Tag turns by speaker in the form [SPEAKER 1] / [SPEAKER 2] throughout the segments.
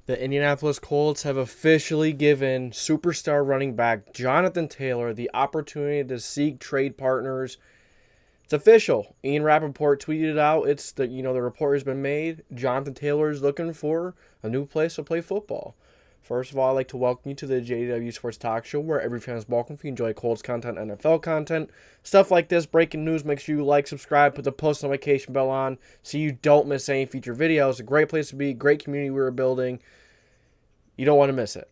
[SPEAKER 1] The Indianapolis Colts have officially given superstar running back Jonathan Taylor the opportunity to seek trade partners. It's official. Ian Rappaport tweeted it out. It's the report has been made. Jonathan Taylor is looking for a new place to play football. First of all, I'd like to welcome you to the JDW Sports Talk Show, where every fan is welcome. If you enjoy Colts content, NFL content, stuff like this, breaking news, make sure you like, subscribe, put the post notification bell on so you don't miss any future videos. A great place to be, great community we're building. You don't want to miss it.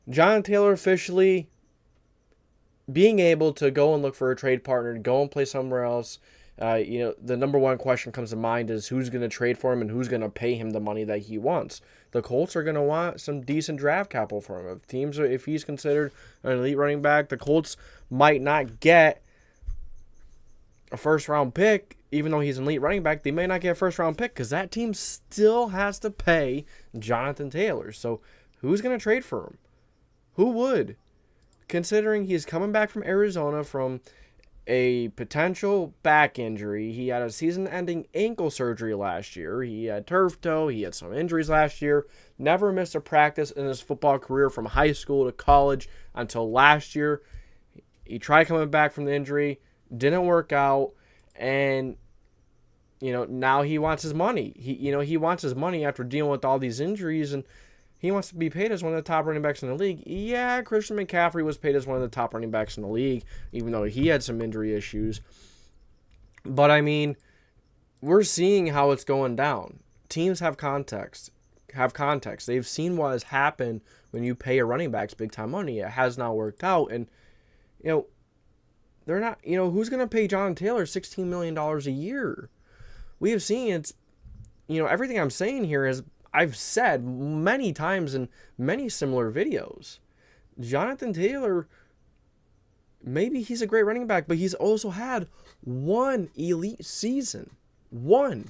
[SPEAKER 1] Jonathan Taylor officially being able to go and look for a trade partner, to go and play somewhere else. The number one question comes to mind is who's going to trade for him and who's going to pay him the money that he wants. The Colts are going to want some decent draft capital for him. If he's considered an elite running back, the Colts might not get a first round pick, even though he's an elite running back. They may not get a first round pick because that team still has to pay Jonathan Taylor. So who's going to trade for him? Who would? Considering he's coming back from Arizona from a potential back injury. He had a season-ending ankle surgery last year. He had turf toe. He had some injuries last year. Never missed a practice in his football career from high school to college until last year. He tried coming back from the injury. Didn't work out. And, now he wants his money. He wants his money after dealing with all these injuries, and he wants to be paid as one of the top running backs in the league. Yeah, Christian McCaffrey was paid as one of the top running backs in the league, even though he had some injury issues. But, we're seeing how it's going down. Teams have context. They've seen what has happened when you pay a running back's big-time money. It has not worked out. And, they're not, who's going to pay John Taylor $16 million a year? We have seen everything I'm saying here is I've said many times in many similar videos. Jonathan Taylor, maybe he's a great running back, but he's also had one elite season. One.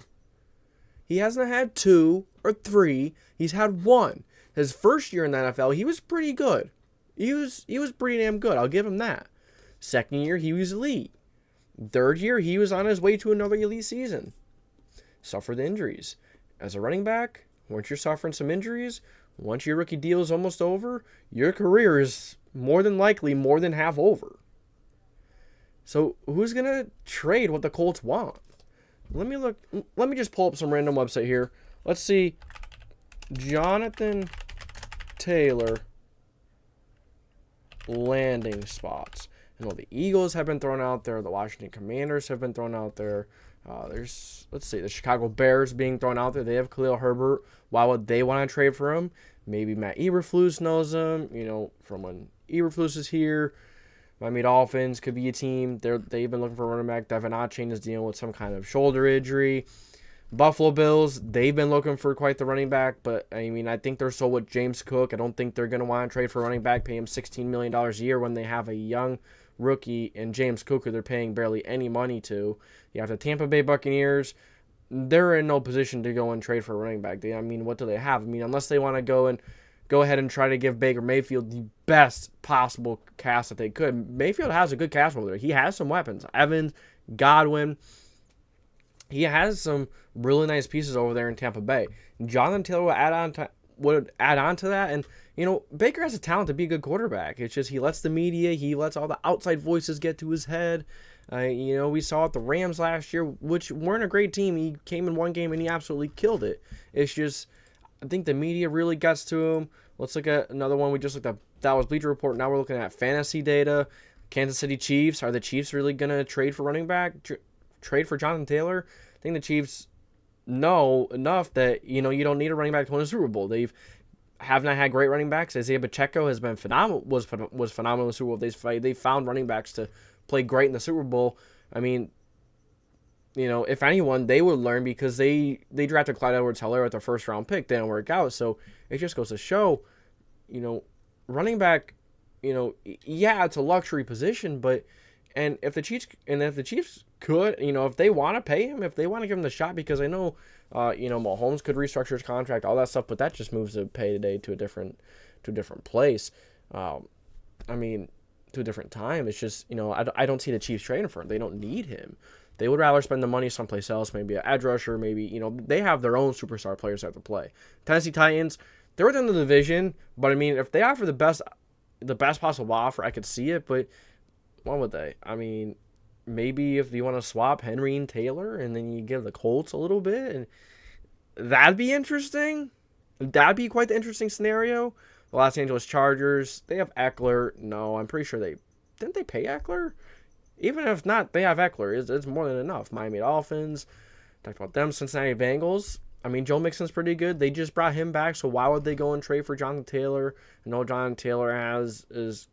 [SPEAKER 1] He hasn't had two or three. He's had one. His first year in the NFL, he was pretty good. He was pretty damn good. I'll give him that. Second year, he was elite. Third year, he was on his way to another elite season. Suffered injuries. As a running back, once you're suffering some injuries, once your rookie deal is almost over, your career is more than likely more than half over. So who's going to trade what the Colts want? Let me just pull up some random website here. Let's see. Jonathan Taylor landing spots. The Eagles have been thrown out there. The Washington Commanders have been thrown out there. The Chicago Bears being thrown out there. They have Khalil Herbert. Why would they want to trade for him? Maybe Matt Eberflus knows him, from when Eberflus is here. Miami Dolphins could be a team. They've been looking for a running back. Devin Achane is dealing with some kind of shoulder injury. Buffalo Bills, they've been looking for quite the running back, but, I think they're sold with James Cook. I don't think they're going to want to trade for a running back, pay him $16 million a year when they have a young rookie and James Cook who they're paying barely any money to. You have the Tampa Bay Buccaneers. They're in no position to go and trade for a running back. What do they have? Unless they want to go ahead and try to give Baker Mayfield the best possible cast that they could. Mayfield has a good cast over there. He has some weapons. Evans, Godwin. He has some really nice pieces over there in Tampa Bay. Jonathan Taylor would add on to that. And, Baker has a talent to be a good quarterback. It's just he lets the media, he lets all the outside voices get to his head. We saw it the Rams last year, which weren't a great team. He came in one game and he absolutely killed it. It's just, I think the media really gets to him. Let's look at another one we just looked at. That was Bleacher Report. Now we're looking at fantasy data. Kansas City Chiefs. Are the Chiefs really going to trade for running back? Trade for Jonathan Taylor? I think the Chiefs know enough that, you don't need a running back to win a Super Bowl. Have not had great running backs. Isaiah Pacheco has been phenomenal. Was phenomenal in the Super Bowl. They found running backs to play great in the Super Bowl. If anyone, they would learn because they drafted Clyde Edwards-Helaire with their first round pick. They didn't work out. So it just goes to show, running back, yeah, it's a luxury position, but if the Chiefs could, if they want to pay him, if they want to give him the shot, because I know, Mahomes could restructure his contract, all that stuff, but that just moves the payday to a different place. To a different time. It's just, I don't see the Chiefs trading for him. They don't need him. They would rather spend the money someplace else, maybe an edge rusher, maybe, they have their own superstar players that have to play. Tennessee Titans, They're within the division, but I mean, if they offer the best possible offer, I could see it. But what would they? I mean, maybe if you want to swap Henry and Taylor, and then you give the Colts a little bit, and that'd be interesting. That'd be quite the interesting scenario. The Los Angeles Chargers, they have Eckler. No, I'm pretty sure didn't they pay Eckler? Even if not, they have Eckler. It's more than enough. Miami Dolphins, talked about them. Cincinnati Bengals. I mean, Joe Mixon's pretty good. They just brought him back, so why would they go and trade for Jonathan Taylor? I know Jonathan Taylor is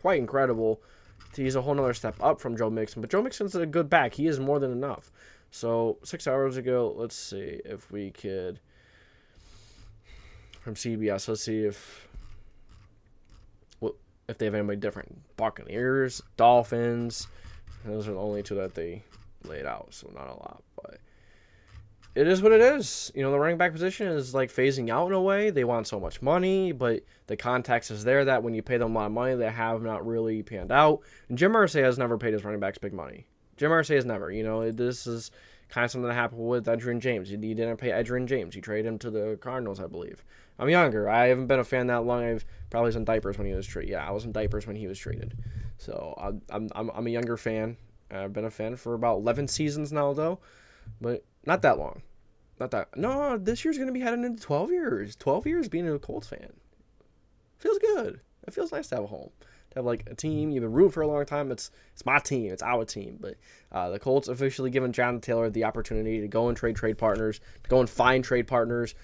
[SPEAKER 1] quite incredible. He's a whole nother step up from Joe Mixon, but Joe Mixon's a good back. He is more than enough. So 6 hours ago, let's see if we could, from CBS, let's see if they have anybody different. Buccaneers, Dolphins, those are the only two that they laid out, so not a lot, but it is what it is. You know, the running back position is like phasing out in a way. They want so much money, but the context is there that when you pay them a lot of money, they have not really panned out. And Jim Irsay has never paid his running backs big money. Jim Irsay has never. You know, this is kind of something that happened with Edgerrin James. He didn't pay Edgerrin James. He traded him to the Cardinals, I believe. I'm younger. I haven't been a fan that long. I've probably was in diapers when he was traded. Yeah, I was in diapers when he was traded. So I'm a younger fan. I've been a fan for about 11 seasons now, though, but not that long. No, this year's going to be heading into 12 years. 12 years being a Colts fan. Feels good. It feels nice to have a home. To have like a team you've been rooting for a long time. It's my team. It's our team. But the Colts officially given Jonathan Taylor the opportunity to go and trade partners, to go and find trade partners.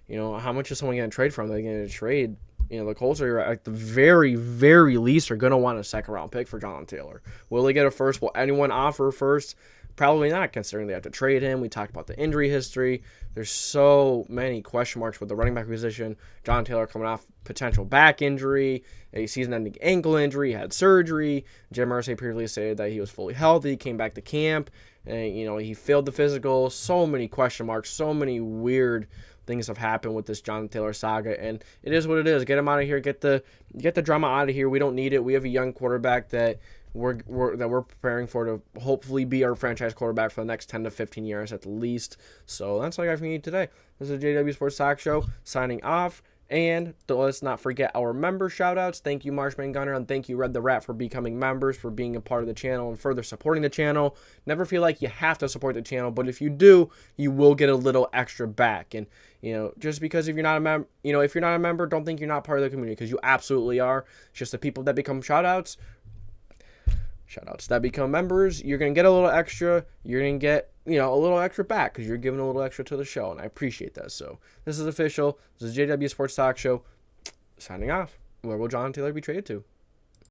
[SPEAKER 1] You know, how much is someone going to trade from? They're going to trade. You know, the Colts are at the very, very least are going to want a second-round pick for Jonathan Taylor. Will they get a first? Will anyone offer first? Probably not, considering they have to trade him. We talked about the injury history. There's so many question marks with the running back position. Jonathan Taylor coming off potential back injury, a season-ending ankle injury, he had surgery. Jim Irsay previously said that he was fully healthy, came back to camp, and you know he failed the physical. So many question marks, so many weird things have happened with this Jonathan Taylor saga, and it is what it is. Get him out of here. Get the drama out of here. We don't need it. We have a young quarterback that we're preparing for to hopefully be our franchise quarterback for the next 10 to 15 years at the least. So that's all I got for you today. This is JDW Sports Talk Show signing off. And let's not forget our member shout-outs. Thank you, Marshman Gunner, and thank you, Red the Rat, for becoming members, for being a part of the channel, and further supporting the channel. Never feel like you have to support the channel, but if you do, you will get a little extra back. And, you know, just because if you're not a member, you know, if you're not a member, don't think you're not part of the community, because you absolutely are. It's just the people that become shout-outs that become members, you're going to get a little extra. You're going to get, you know, a little extra back because you're giving a little extra to the show, and I appreciate that. So this is official. This is JW Sports Talk Show signing off. Where will Jonathan Taylor be traded to?